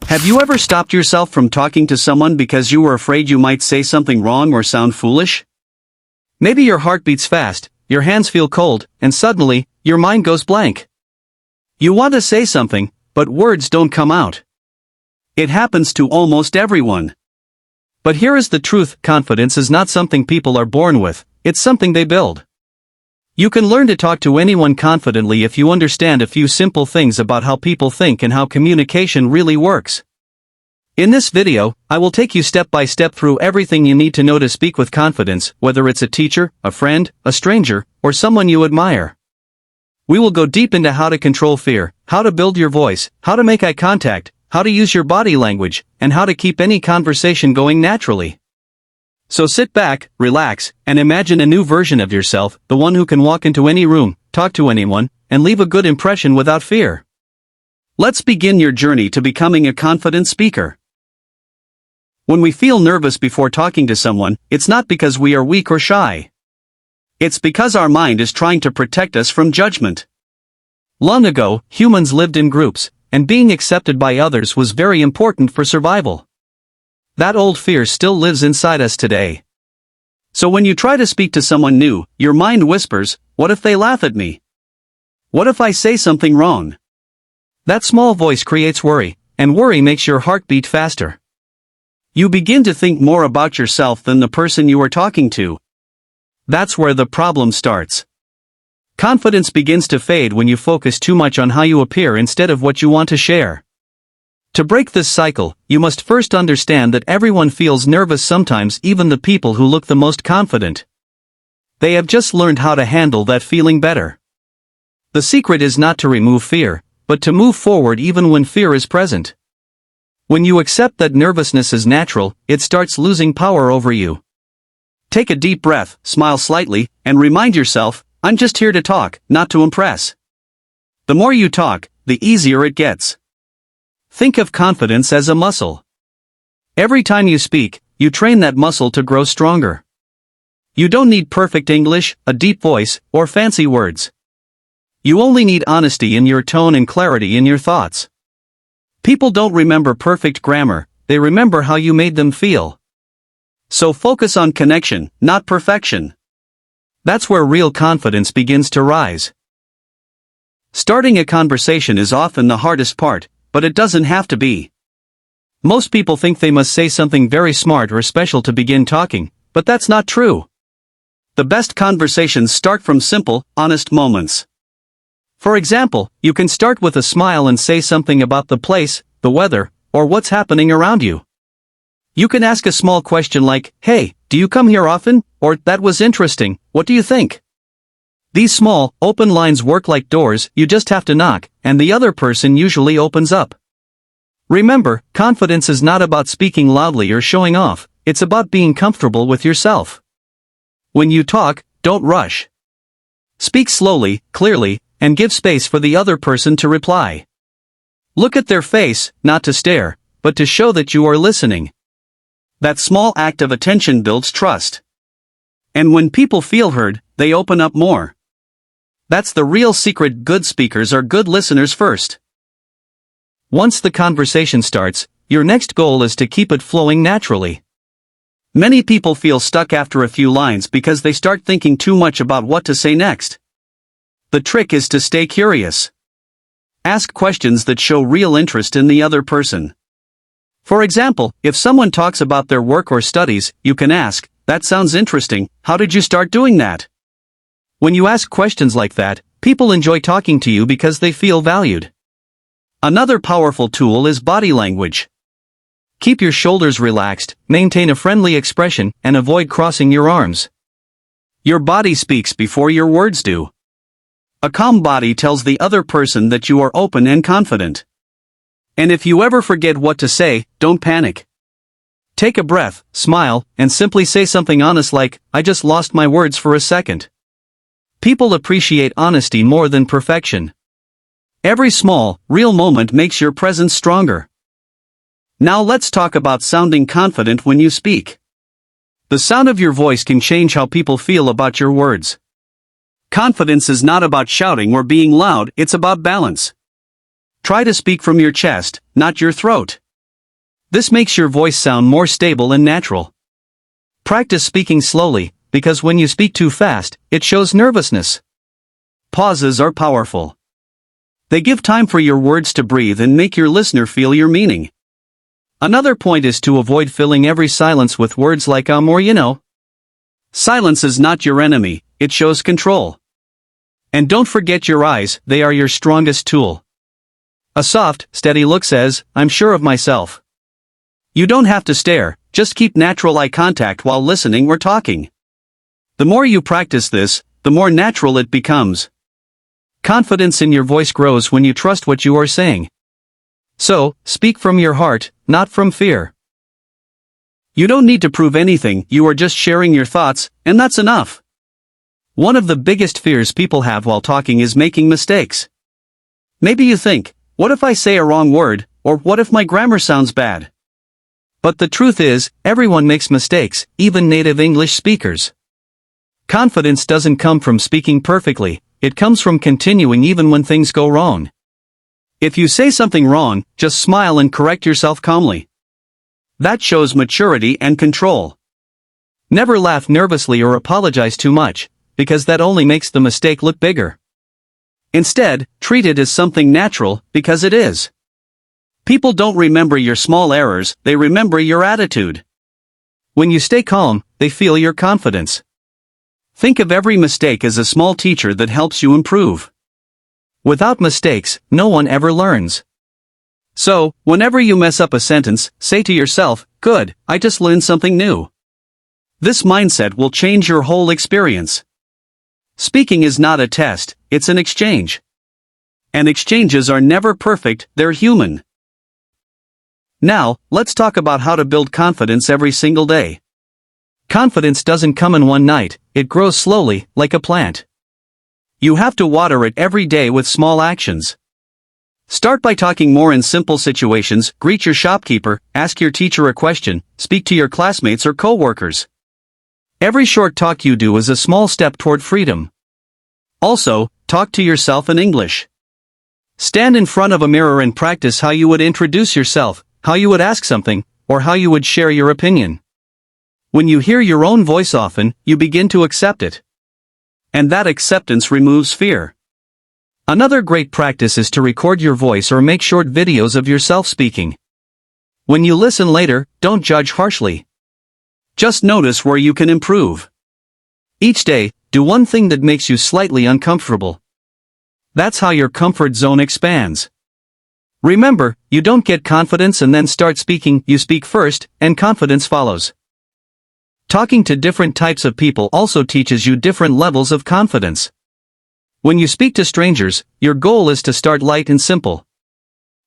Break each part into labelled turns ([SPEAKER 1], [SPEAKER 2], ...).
[SPEAKER 1] Have you ever stopped yourself from talking to someone because you were afraid you might say something wrong or sound foolish? Maybe your heart beats fast, your hands feel cold, and suddenly, your mind goes blank. You want to say something, but words don't come out. It happens to almost everyone. But here is the truth: confidence is not something people are born with, it's something they build. You can learn to talk to anyone confidently if you understand a few simple things about how people think and how communication really works. In this video, I will take you step by step through everything you need to know to speak with confidence, whether it's a teacher, a friend, a stranger, or someone you admire. We will go deep into how to control fear, how to build your voice, how to make eye contact, how to use your body language, and how to keep any conversation going naturally. So sit back, relax, and imagine a new version of yourself, the one who can walk into any room, talk to anyone, and leave a good impression without fear. Let's begin your journey to becoming a confident speaker. When we feel nervous before talking to someone, it's not because we are weak or shy. It's because our mind is trying to protect us from judgment. Long ago, humans lived in groups, and being accepted by others was very important for survival. That old fear still lives inside us today. So when you try to speak to someone new, your mind whispers, "What if they laugh at me? What if I say something wrong?" That small voice creates worry, and worry makes your heart beat faster. You begin to think more about yourself than the person you are talking to. That's where the problem starts. Confidence begins to fade when you focus too much on how you appear instead of what you want to share. To break this cycle, you must first understand that everyone feels nervous sometimes, even the people who look the most confident. They have just learned how to handle that feeling better. The secret is not to remove fear, but to move forward even when fear is present. When you accept that nervousness is natural, it starts losing power over you. Take a deep breath, smile slightly, and remind yourself, "I'm just here to talk, not to impress." The more you talk, the easier it gets. Think of confidence as a muscle. Every time you speak, you train that muscle to grow stronger. You don't need perfect English, a deep voice, or fancy words. You only need honesty in your tone and clarity in your thoughts. People don't remember perfect grammar, they remember how you made them feel. So focus on connection, not perfection. That's where real confidence begins to rise. Starting a conversation is often the hardest part, but it doesn't have to be. Most people think they must say something very smart or special to begin talking, but that's not true. The best conversations start from simple, honest moments. For example, you can start with a smile and say something about the place, the weather, or what's happening around you. You can ask a small question like, "Hey, do you come here often?" Or, "That was interesting, what do you think?" These small, open lines work like doors. You just have to knock, and the other person usually opens up. Remember, confidence is not about speaking loudly or showing off, it's about being comfortable with yourself. When you talk, don't rush. Speak slowly, clearly, and give space for the other person to reply. Look at their face, not to stare, but to show that you are listening. That small act of attention builds trust. And when people feel heard, they open up more. That's the real secret: good speakers are good listeners first. Once the conversation starts, your next goal is to keep it flowing naturally. Many people feel stuck after a few lines because they start thinking too much about what to say next. The trick is to stay curious. Ask questions that show real interest in the other person. For example, if someone talks about their work or studies, you can ask, "That sounds interesting, how did you start doing that?" When you ask questions like that, people enjoy talking to you because they feel valued. Another powerful tool is body language. Keep your shoulders relaxed, maintain a friendly expression, and avoid crossing your arms. Your body speaks before your words do. A calm body tells the other person that you are open and confident. And if you ever forget what to say, don't panic. Take a breath, smile, and simply say something honest like, "I just lost my words for a second." People appreciate honesty more than perfection. Every small, real moment makes your presence stronger. Now let's talk about sounding confident when you speak. The sound of your voice can change how people feel about your words. Confidence is not about shouting or being loud, it's about balance. Try to speak from your chest, not your throat. This makes your voice sound more stable and natural. Practice speaking slowly, because when you speak too fast, it shows nervousness. Pauses are powerful. They give time for your words to breathe and make your listener feel your meaning. Another point is to avoid filling every silence with words like or you know. Silence is not your enemy, it shows control. And don't forget your eyes, they are your strongest tool. A soft, steady look says, "I'm sure of myself." You don't have to stare, just keep natural eye contact while listening or talking. The more you practice this, the more natural it becomes. Confidence in your voice grows when you trust what you are saying. So, speak from your heart, not from fear. You don't need to prove anything, you are just sharing your thoughts, and that's enough. One of the biggest fears people have while talking is making mistakes. Maybe you think, what if I say a wrong word, or what if my grammar sounds bad? But the truth is, everyone makes mistakes, even native English speakers. Confidence doesn't come from speaking perfectly, it comes from continuing even when things go wrong. If you say something wrong, just smile and correct yourself calmly. That shows maturity and control. Never laugh nervously or apologize too much, because that only makes the mistake look bigger. Instead, treat it as something natural, because it is. People don't remember your small errors, they remember your attitude. When you stay calm, they feel your confidence. Think of every mistake as a small teacher that helps you improve. Without mistakes, no one ever learns. So, whenever you mess up a sentence, say to yourself, "Good, I just learned something new." This mindset will change your whole experience. Speaking is not a test, it's an exchange. And exchanges are never perfect, they're human. Now, let's talk about how to build confidence every single day. Confidence doesn't come in one night, it grows slowly, like a plant. You have to water it every day with small actions. Start by talking more in simple situations, greet your shopkeeper, ask your teacher a question, speak to your classmates or co-workers. Every short talk you do is a small step toward freedom. Also, talk to yourself in English. Stand in front of a mirror and practice how you would introduce yourself, how you would ask something, or how you would share your opinion. When you hear your own voice often, you begin to accept it. And that acceptance removes fear. Another great practice is to record your voice or make short videos of yourself speaking. When you listen later, don't judge harshly. Just notice where you can improve. Each day, do one thing that makes you slightly uncomfortable. That's how your comfort zone expands. Remember, you don't get confidence and then start speaking, you speak first, and confidence follows. Talking to different types of people also teaches you different levels of confidence. When you speak to strangers, your goal is to start light and simple.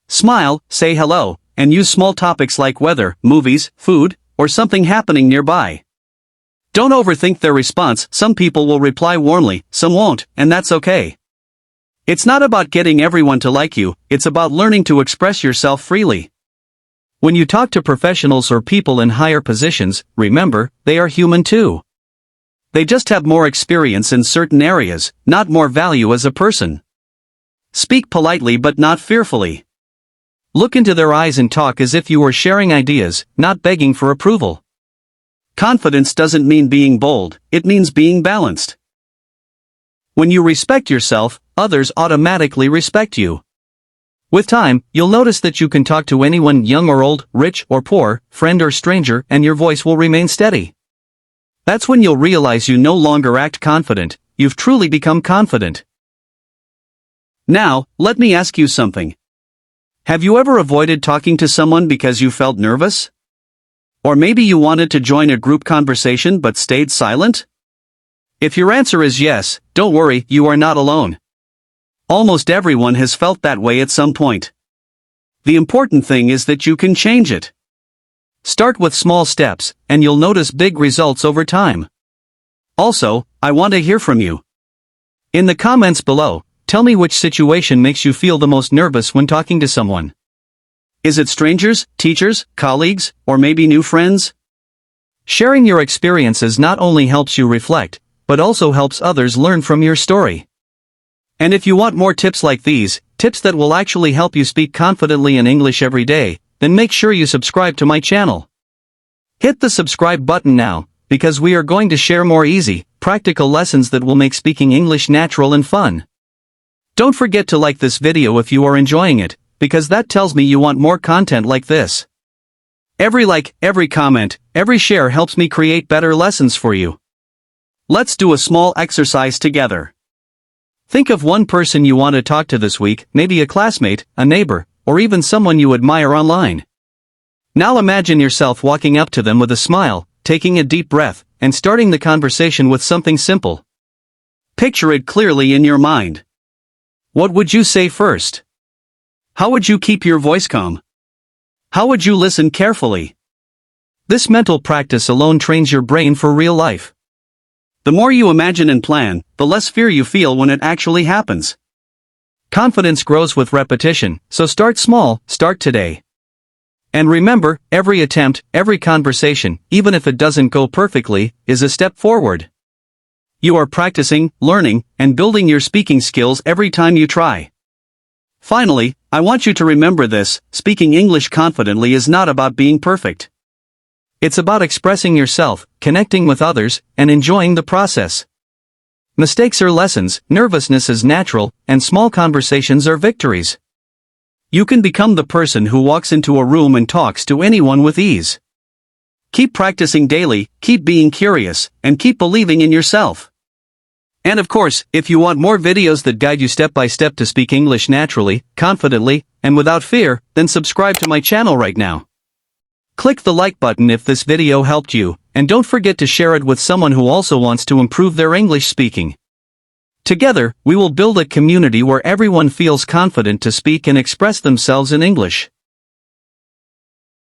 [SPEAKER 1] Smile, say hello, and use small topics like weather, movies, food, or something happening nearby. Don't overthink their response, some people will reply warmly, some won't, and that's okay. It's not about getting everyone to like you, it's about learning to express yourself freely. When you talk to professionals or people in higher positions, remember, they are human too. They just have more experience in certain areas, not more value as a person. Speak politely but not fearfully. Look into their eyes and talk as if you were sharing ideas, not begging for approval. Confidence doesn't mean being bold, it means being balanced. When you respect yourself, others automatically respect you. With time, you'll notice that you can talk to anyone, young or old, rich or poor, friend or stranger, and your voice will remain steady. That's when you'll realize you no longer act confident, you've truly become confident. Now, let me ask you something. Have you ever avoided talking to someone because you felt nervous? Or maybe you wanted to join a group conversation but stayed silent? If your answer is yes, don't worry, you are not alone. Almost everyone has felt that way at some point. The important thing is that you can change it. Start with small steps, and you'll notice big results over time. Also, I want to hear from you. In the comments below, tell me which situation makes you feel the most nervous when talking to someone. Is it strangers, teachers, colleagues, or maybe new friends? Sharing your experiences not only helps you reflect, but also helps others learn from your story. And if you want more tips like these, tips that will actually help you speak confidently in English every day, then make sure you subscribe to my channel. Hit the subscribe button now, because we are going to share more easy, practical lessons that will make speaking English natural and fun. Don't forget to like this video if you are enjoying it, because that tells me you want more content like this. Every like, every comment, every share helps me create better lessons for you. Let's do a small exercise together. Think of one person you want to talk to this week, maybe a classmate, a neighbor, or even someone you admire online. Now imagine yourself walking up to them with a smile, taking a deep breath, and starting the conversation with something simple. Picture it clearly in your mind. What would you say first? How would you keep your voice calm? How would you listen carefully? This mental practice alone trains your brain for real life. The more you imagine and plan, the less fear you feel when it actually happens. Confidence grows with repetition, so start small, start today. And remember, every attempt, every conversation, even if it doesn't go perfectly, is a step forward. You are practicing, learning, and building your speaking skills every time you try. Finally, I want you to remember this: speaking English confidently is not about being perfect. It's about expressing yourself, connecting with others, and enjoying the process. Mistakes are lessons, nervousness is natural, and small conversations are victories. You can become the person who walks into a room and talks to anyone with ease. Keep practicing daily, keep being curious, and keep believing in yourself. And of course, if you want more videos that guide you step by step to speak English naturally, confidently, and without fear, then subscribe to my channel right now. Click the like button if this video helped you, and don't forget to share it with someone who also wants to improve their English speaking. Together, we will build a community where everyone feels confident to speak and express themselves in English.